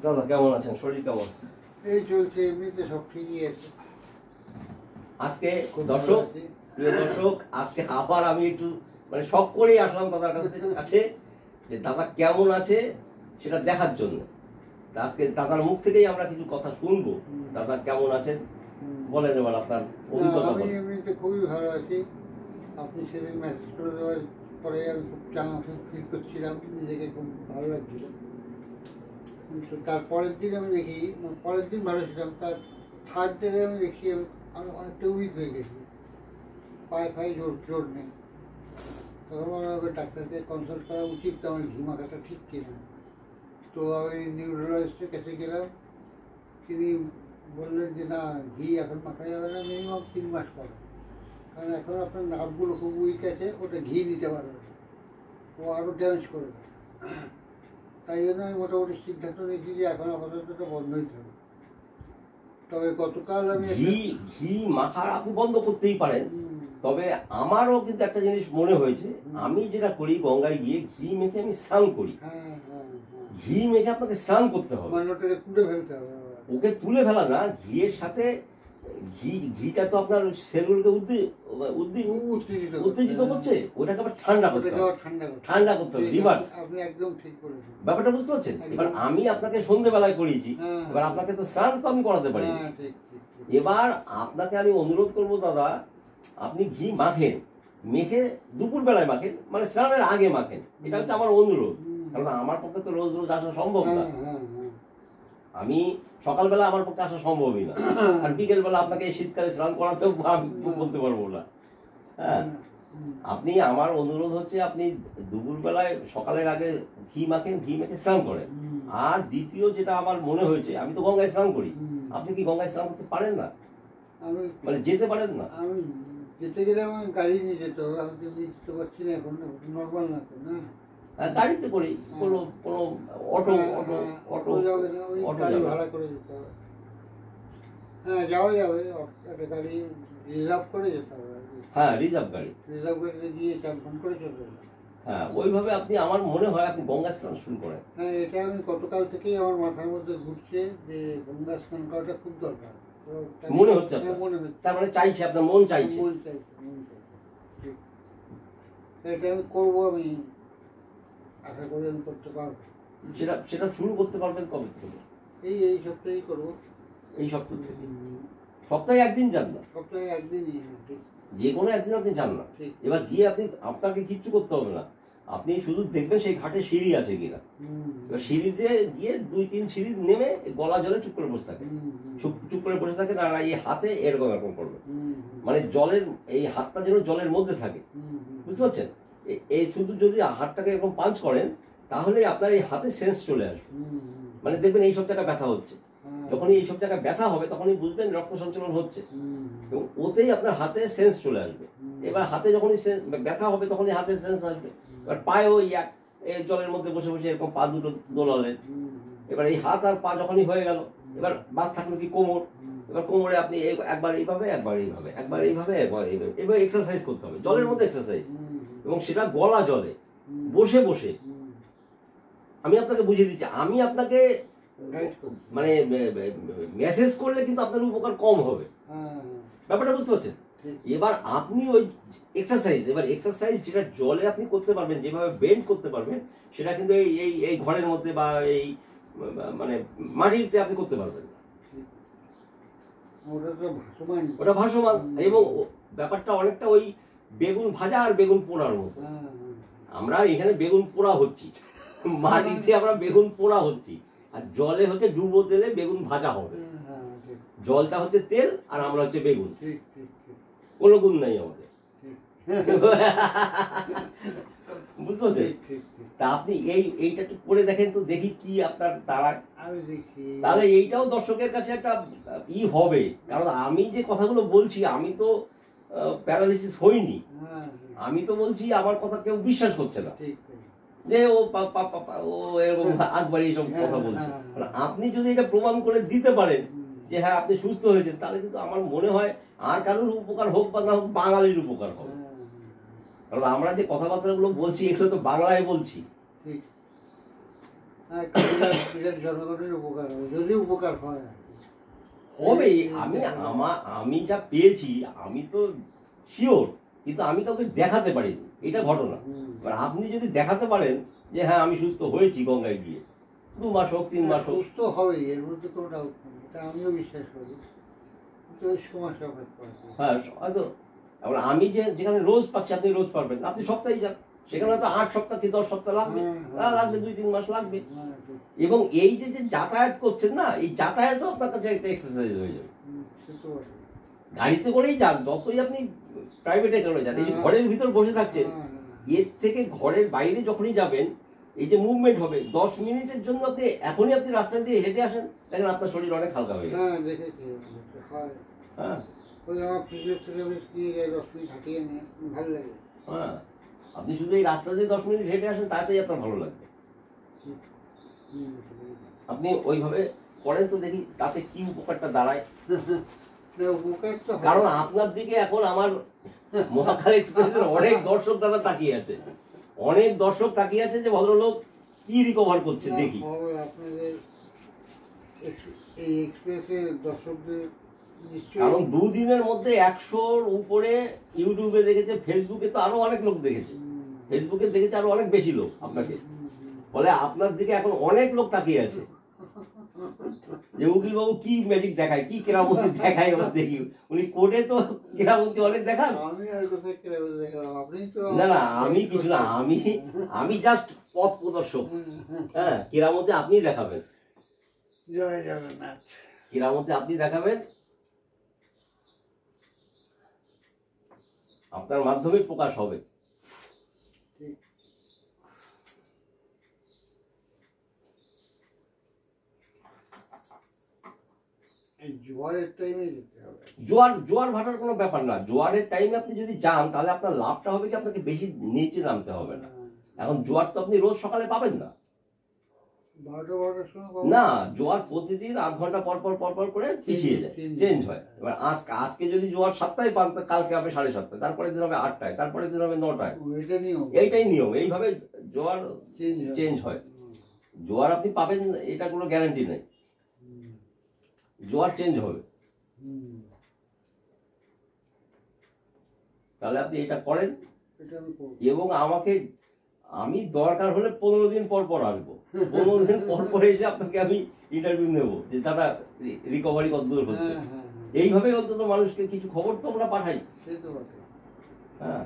দাদা কেমন আছেন? শরীর কেমন? এই চলছে, এমনিতে সব ঠিকই আছে। আজকে প্রিয় দর্শক, আজকে আবার আমি একটু মানে শখ করেই আসলাম দাদার কাছে যে দাদা কেমন আছে সেটা দেখার জন্য। আজকে দাদার মুখ থেকেই আমরা কিছু কথা শুনবো। দাদা কেমন আছেন বলেন, এবার আপনার অভিজ্ঞতা। আমি এমনিতে খুবই ভালো আছি। আপনি সেদিন মেসেজ করে দেওয়ার পরে আমি খুব চাঙা ফিল করছিলাম, নিজেকে খুব ভালো লাগছিল। তো তারপরের দিন আমি দেখি, পরের দিন ভালো ছিলাম, তার থার্ড ডে আমি দেখি আমি অনেকটা উইক হয়ে গেছি, পায়ে ফায়ে জোর নেই। তখন আমার ডাক্তারকে কনসাল্ট করা উচিত, তো আমার ঘি মাখাটা ঠিক কিনা। তো আমি নিউরোলজিস্টের কাছে গেলাম, তিনি বললেন যে না, ঘি এখন মাখা যাবে না, মিনিমাম 3 মাস পরে, কারণ এখন আপনার নার্ভগুলো খুব উইক আছে, ওটা ঘি নিতে পারবে না, ও আরও ড্যামেজ করে দেবে। তাই জন্য আমি মোটামুটি সিদ্ধান্ত নিয়েছি যে এখন আপাতত এটা বন্ধই থাকবে। তবে গতকাল আমি ঘি মাখা আপনি বন্ধ করতেই পারেন, তবে আমারও কিন্তু একটা জিনিস মনে হয়েছে, আমি যেটা করি গঙ্গায় গিয়ে ঘি মেখে আমি স্নান করি। ঘি মেখে আপনাকে স্নান করতে হবে, মানে ওটাকে তুলে ফেলতে হবে। ওকে তুলে ফেলা না, ঘিয়ের সাথে ঘিটা তো আপনার সেলগুলোকে উত্তেজিত করছে, ওটাকে আবার ঠান্ডা করতে হবে, রিভার্স। আপনি একদম ঠিক বলেছেন, ব্যাপারটা বুঝতে পারছেন? এবার আমি আপনাকে সন্ধ্যেবেলায় করিয়েছি, এবার আপনাকে তো স্নান তো আমি করাতে পারি। এবার আপনাকে আমি অনুরোধ করবো দাদা, আপনি ঘি মাখেন, মেখে দুপুর বেলায় মাখেন, মানে স্নানের আগে মাখেন, এটা হচ্ছে আমার অনুরোধ। কারণ আমার পক্ষে তো রোজ রোজ আসা সম্ভব না, আমি সকালবেলা আমার পক্ষে আসা সম্ভবই না, আর বিকেল বেলা আপনাকে শীতকালে স্নান করাতেও আমি বলতে পারবো না। হ্যাঁ, আপনি, আমার অনুরোধ হচ্ছে আপনি দুপুর বেলায় সকালের আগে ঘি মাখেন, ঘি মেখে স্নান করেন। আর দ্বিতীয় যেটা আমার মনে হয়েছে, আমি তো গঙ্গায় স্নান করি, আপনি কি গঙ্গায় স্নান করতে পারেন না? মানে যেতে পারেন না? আমি যেতে গেলে আমার গাড়ি নিয়ে যেতে হবে, আমি যেতে পারছি না এখন, নর্মাল না তো না, গাড়িতে করি, কোনো অটো যাবে না, ওই গাড়ি ভাড়া করে যেতে হবে। হ্যাঁ, যাওয়া যাবে, একটা গাড়ি রিজার্ভ করে যেতে হবে। হ্যাঁ, রিজার্ভ গাড়িতে গিয়ে চান করে চলে যাবে। হ্যাঁ, ওইভাবে আপনি, আমার মনে হয় আপনি গঙ্গা স্নান শুরু করেন। হ্যাঁ, এটা আমি গতকাল থেকেই আমার মাথার মধ্যে ঘুরছে যে গঙ্গা স্নান করাটা খুব দরকার মনে হচ্ছে, তার মানে চাইছে, আপনার মন চাইছে। এটা আমি করবো, আমি আশা করি আমি করতে পারবো। সেটা শুরু করতে পারবেন কবে থেকে? এই সপ্তাহেই করবো। এই সপ্তাহ থেকে? সপ্তাহে একদিন যান না? সপ্তাহে একদিনই, যে কোনো একদিন আপনি যান না। এবার গিয়ে আপনাকে কিচ্ছু করতে হবে না, আপনি শুধু দেখবেন সেই ঘাটে সিঁড়ি আছে কিনা। এবার সিঁড়িতে গিয়ে 2-3 সিঁড়ি নেমে গলা জলে চুপ করে বসে থাকে, চুপ করে বসে থাকে, আর এই হাতে এরকম করবে, মানে জলের এই হাতটা যেন জলের মধ্যে থাকে, বুঝতে পারছেন? এই শুধু যদি হাতটাকে এরকম পাঞ্চ করেন, তাহলে আপনার এই হাতে সেন্স চলে আসবে, মানে দেখবেন এই সব জায়গায় ব্যথা হচ্ছে। যখনই এই সব জায়গায় ব্যথা হবে তখনই বুঝবেন রক্ত সঞ্চালন হচ্ছে, এবং ওতেই আপনার হাতে সেন্স চলে আসবে। এবার হাতে যখনই ব্যথা হবে তখনই হাতে সেন্স আসবে। এবার পায়েও এই জলের মধ্যে বসে বসে এরকম পা দুটো দোলালেন, এবার এই হাত আর পা যখনই হয়ে গেল, এবার বাদ থাকলো কি কোমর। এবার কোমরে আপনি একবার এইভাবে, একবার এইভাবে, একবার এইভাবে, একবার এইভাবে, এবার এক্সারসাইজ করতে হবে, জলের মধ্যে এক্সারসাইজ, এবং সেটা গলা জলে বসে বসে। আমি আপনাকে বুঝিয়ে দিচ্ছি, আমি আপনাকে মানে মেসেজ করলে কিন্তু আপনার উপকার কম হবে, ব্যাপারটা বুঝতে পারছেন? এবার আপনি ওই এক্সারসাইজ যেটা জলে আপনি করতে পারবেন, যেভাবে বেন্ড করতে পারবেন, সেটা কিন্তু এই ঘরের মধ্যে বা এই মানে মাটিতে আপনি করতে পারবেন না, ওটা ভাসমান। এবং ব্যাপারটা অনেকটা ওই বেগুন ভাজা আর বেগুন পোড়ার মতো। আমরা এখানে বেগুন পোড়া হচ্ছি, মাটিতে আমরা বেগুন পোড়া হচ্ছি, আর জলে হচ্ছে ডুবো তেলে বেগুন ভাজা হবে। জলটা হচ্ছে তেল আর আমরা হচ্ছে বেগুন, কোনো গুণ নাই আমাদের, বুঝতে পারছেন? তা আপনি এইটা একটু করে দেখেন তো, দেখি কি আপনার তাহলে এইটাও দর্শকের কাছে একটা হবে। কারণ আমি যে কথাগুলো বলছি, আমি তো প্যারালিসিস হইনি, আমি তো বলছি, আমার কথা কেউ বিশ্বাস করছে না, যে ও এরকম আকবারি এইসব কথা বলছে। আপনি যদি এটা প্রমাণ করে দিতে পারেন যে হ্যাঁ আপনি সুস্থ হয়েছেন, তাহলে কিন্তু আমার মনে হয় আর কারোর উপকার হোক বা না হোক, বাঙালির উপকার হবে। কারণ আমরা যে কথাবার্তাগুলো বলছি, এগুলো তো বাংলায় বলছি, একটা বিরাট জনগণের উপকার হবে, যদি উপকার হয় আর কি। হবে। আমি যা পেয়েছি আমি তো শিওর, কিন্তু আমি কাউকে দেখাতে পারিনি, এটা ঘটনা। এবার আপনি যদি দেখাতে পারেন যে হ্যাঁ আমি সুস্থ হয়েছি গঙ্গায় গিয়ে, 2 মাস হোক 3 মাস হোক, সুস্থ হবেই, এর মধ্যে কোনো ডাউট নেই, এটা আমিও বিশ্বাস করি, কিন্তু ওই সময় সাপেক্ষ আর কি। হ্যাঁ হয়তো। এবার আমি যেখানে রোজ পাচ্ছি আপনি রোজ পারবেন, আপনি সপ্তাহে যান, সেখানে হয়তো 8 সপ্তাহ কি 10 সপ্তাহ লাগবে, লাগবে 2-3 মাস লাগবে। এবং এই যে যাতায়াত করছেন না, এই যাতায়াতও আপনার কাছে একটা এক্সারসাইজ হয়ে যাবে। গাড়িতে করেই যান, যতই আপনি প্রাইভেটে করে যান, এই যে ঘরের ভিতর বসে থাকছেন, এর থেকে ঘরের বাইরে যখনই যাবেন এই যে মুভমেন্ট হবে, 10 মিনিটের জন্য আপনি এখনই আপনি রাস্তা দিয়ে হেঁটে আসেন, দেখেন আপনার শরীর অনেক হালকা হয়ে যায়। হ্যাঁ হ্যাঁ, আপনি শুধু এই রাস্তা দিয়ে 10 মিনিট হেঁটে আসেন, তাতেই আপনার ভালো লাগবে। আপনি ওইভাবে করেন তো দেখি তাতে কি উপকারটা দাঁড়ায়। কারণ আপনার দিকে এখন আমার মহাকাল এক্সপ্রেসের অনেক দর্শক দাদা তাকিয়ে আছে, অনেক দর্শক তাকিয়ে আছে যে ভদ্রলোক কি রিকভার করছে দেখি। কারণ 2 দিনের মধ্যে 100-র উপরে ইউটিউবে দেখেছে, ফেসবুকে তো আরো অনেক লোক দেখেছে, ফেসবুকে দেখেছে আরো অনেক বেশি লোক আপনাকে। ফলে আপনার দিকে এখন অনেক লোক তাকিয়ে আছে যে উকিল বাবু কি ম্যাজিক দেখায়, কি কেরামতি দেখায়, এবার দেখি। উনি কোর্টে তো কেরামতি অনেক দেখান। না না, আমি কিছু না, আমি জাস্ট পথ প্রদর্শক। হ্যাঁ, কেরামতি আপনি দেখাবেন, জয় জগন্নাথ, কেরামতি আপনি দেখাবেন, আপনার মাধ্যমে প্রকাশ হবে। জোয়ার ভাটার কোনো ব্যাপার না, জোয়ারের টাইমে আপনি যদি যান তাহলে আপনার লাভটা হবে কি, আপনাকে বেশি নিচে নামতে হবে না। এখন জোয়ার তো আপনি রোজ সকালে পাবেন না, না, জোয়ার প্রতিদিন 8 ঘন্টা পর পর করে পিছিয়ে যায়, চেঞ্জ হয়। এবার আজকে যদি জোয়ার 7টায় পান, কালকে হবে 7:30টায়, তারপরের দিন হবে 8টায়, তারপরের দিন হবে 9টায়। এইটাই নিয়ম, এইভাবে জোয়ার চেঞ্জ হয়। জোয়ার আপনি পাবেন এটা কোনো গ্যারান্টি নেই, জোয়ার চেঞ্জ হবে। তাহলে আপনি এটা করেন, এবং আমি দরকার হলে 15 দিন পর আসবো, 15 দিন পর এসে আপনাকে আমি ইন্টারভিউ নেবো যে দাদা রিকভারি কত দূর হচ্ছে। এইভাবে অন্তত মানুষকে কিছু খবর তো আমরা পাঠাই। হ্যাঁ,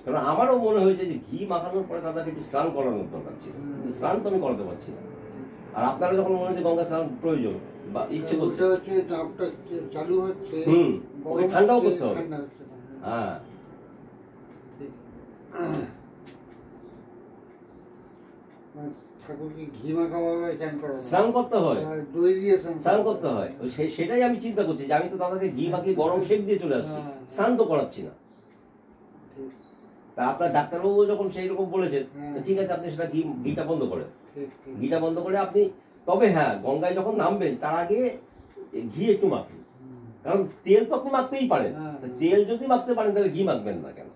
কারণ আমারও মনে হয়েছে যে ঘি মাখানোর পরে দাদাকে একটু স্নান করানোর দরকার ছিল, কিন্তু স্নান তো আমি করাতে পারছি না। আর আপনারা যখন মনে হচ্ছে গঙ্গা স্নান প্রয়োজন বা ইচ্ছে করছে, চালু হচ্ছে, ঠান্ডাও করতে হবে। হ্যাঁ, স্নান করতে হয়, স্নান করতে হয়। সেটাই আমি চিন্তা করছি যে আমি তো দাদাকে ঘি মাখিয়ে গরম সেক দিয়ে চলে আসছি, স্নান তো করাচ্ছি না। তা আপনার ডাক্তারবাবু যখন সেই রকম বলেছেন, ঠিক আছে আপনি সেটা ঘিটা বন্ধ করেন, ঘিটা বন্ধ করে আপনি, তবে হ্যাঁ গঙ্গায় যখন নামবেন তার আগে ঘি একটু মাখুন, কারণ তেল তো আপনি মাখতেই পারেন, তেল যদি মাখতে পারেন তাহলে ঘি মাখবেন না কেন?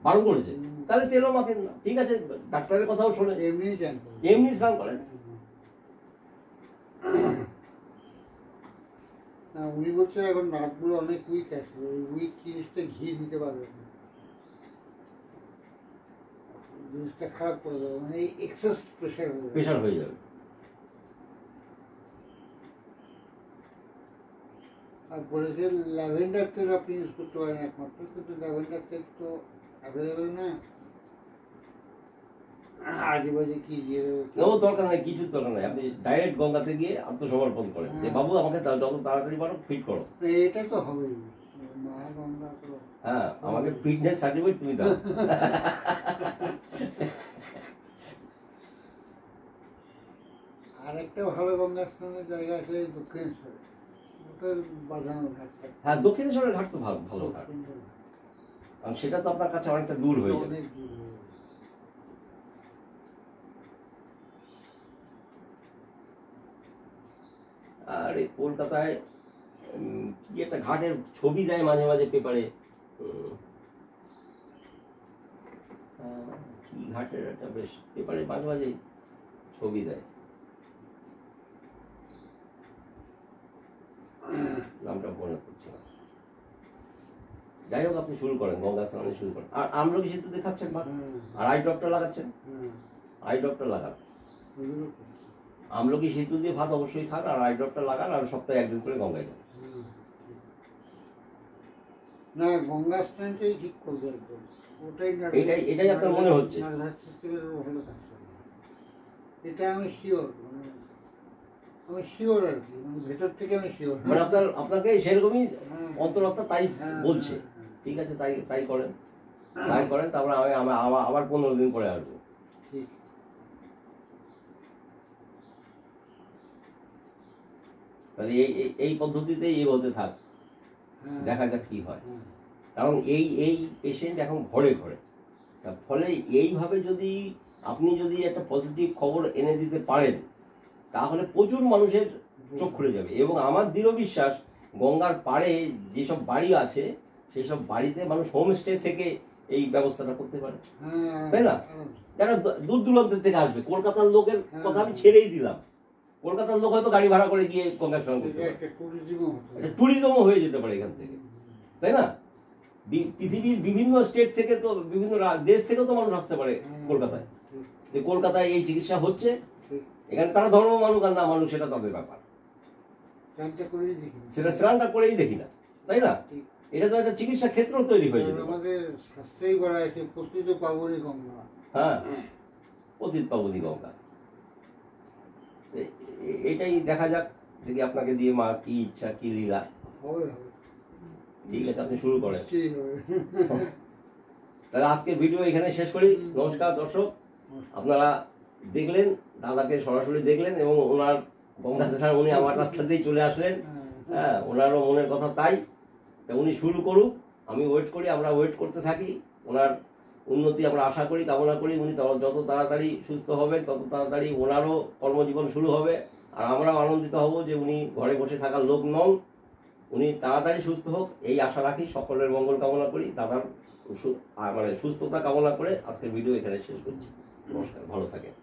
বারণ করেছে, তাহলে তেলও মাখেন না, ঠিক আছে, ডাক্তারের কথাও শোনেন, এমনি স্নান করেন। উনি বলছেন এখন নাকগুলো অনেক উইক আছে, ওই উইক জিনিসটা ঘি দিতে পারবে না, জিনিসটা খারাপ করে দেবে, মানে এক্সেস প্রেশার হয়ে যাবে। আর বলেছে ল্যাভেন্ডার তেল আপনি ইউজ করতে পারেন একমাত্র, কিন্তু ল্যাভেন্ডার তেল তো অ্যাভেলেবেল না, আজেবাজে কি দিয়ে দেবো, দরকার নাই, কিছুর দরকার নাই, আপনি ডাইরেক্ট গঙ্গাতে গিয়ে আত্মসমর্পণ করেন যে বাবু আমাকে যত তাড়াতাড়ি পারো ফিট করো। এটা তো হবেই, মা গঙ্গা তো, হ্যাঁ, আমাকে ফিটনেস সার্টিফিকেট তুমি দাও। আর একটা ভালো গঙ্গা স্নানের জায়গা আছে দক্ষিণেশ্বরে, ওটা বাঁধানো ঘাট। হ্যাঁ, দক্ষিণেশ্বরের ঘাট তো ভালো ঘাট, কারণ সেটা তো আপনার কাছে অনেকটা দূর হয়ে যাবে। আর এই কলকাতায় কি একটা ঘাটের ছবি দেয় মাঝে মাঝে পেপারে, কি ঘাটের একটা বেশ পেপারে মাঝে মাঝে ছবি দেয়, নামটা মনে পড়ছে না। যাই হোক, আপনি শুরু করেন, গঙ্গা স্নানে শুরু করেন। আর আমলকি সেতুতে খাচ্ছেন ভাত, আর আই ড্রপটা লাগাচ্ছেন, আই ড্রপটা লাগান। আমলকি সেতু দিয়ে ভাত অবশ্যই খান, আর আই ড্রপটা লাগান, আর সপ্তাহে একদিন করে গঙ্গায় যান। না, গঙ্গা স্নানটাই ঠিক করবে একদম। এটাই আপনার মনে হচ্ছে? এটা আমি শিওর, আমি শিওর আর কি, মানে ভেতর থেকে আমি শিওর। মানে আপনাকে সেরকমই অন্তরাত্মা তাই বলছে। ঠিক আছে, তাই করেন, তাই করেন। তারপরে আমি আবার 15 দিন পরে আসবো। তাহলে এই পদ্ধতিতেই এগোতে থাক, দেখা যাক কি হয়। কারণ এই পেশেন্ট এখন ঘরে ঘরে, তার ফলে এইভাবে যদি আপনি একটা পজিটিভ খবর এনে দিতে পারেন, তাহলে প্রচুর মানুষের চোখ খুলে যাবে। এবং আমার দৃঢ় বিশ্বাস, গঙ্গার পাড়ে যেসব বাড়ি আছে সেই সব বাড়িতে মানুষ হোমস্টে থেকে এই ব্যবস্থাটা করতে পারে, তাই না? যারা দূর দূরান্ত থেকে আসবে, কলকাতার লোকের কথা আমি ছেড়েই দিলাম, কলকাতার লোক হয়তো গাড়ি ভাড়া করে গিয়ে গঙ্গা স্নান করতে পারে, ট্যুরিজমও হয়ে যেতে পারে এখান থেকে, তাই না? পৃথিবীর বিভিন্ন স্টেট থেকে তো, বিভিন্ন দেশ থেকেও তো মানুষ আসতে পারে কলকাতায়, যে কলকাতায় এই চিকিৎসা হচ্ছে। এখানে তারা ধর্ম মানুষ আর না মানুষ সেটা তাদের ব্যাপার, সেটা স্নানটা করেই দেখি না, তাই না? এটা তো একটা চিকিৎসা ক্ষেত্র তৈরি হয়ে যেতে পারে। আমাদের শাস্ত্রেই বলা আছে পতিত পাবনী গঙ্গা। হ্যাঁ, পতিত পাবনী গঙ্গা। এটাই দেখা যাক, দেখি আপনাকে দিয়ে মা কি ইচ্ছা, কি লীলা। ঠিক আছে, আপনি শুরু করেন। তাহলে আজকের ভিডিও এখানে শেষ করি। নমস্কার দর্শক, আপনারা দেখলেন, দাদাকে সরাসরি দেখলেন, এবং ওনার গঙ্গা স্নান উনি আমার রাস্তাতেই চলে আসলেন। হ্যাঁ, ওনারও মনের কথা তাই। তা উনি শুরু করুক, আমি ওয়েট করি, আমরা ওয়েট করতে থাকি। ওনার উন্নতি আমরা আশা করি, কামনা করি। উনি যত তাড়াতাড়ি সুস্থ হবে, তত তাড়াতাড়ি ওনারও কর্মজীবন শুরু হবে। আর আমরাও আনন্দিত হব যে উনি ঘরে বসে থাকার লোক নন, উনি তাড়াতাড়ি সুস্থ হোক, এই আশা রাখি। সকলের মঙ্গল কামনা করি, দাদার মানে সুস্থতা কামনা করে আজকের ভিডিও এখানে শেষ করছি। নমস্কার, ভালো থাকেন।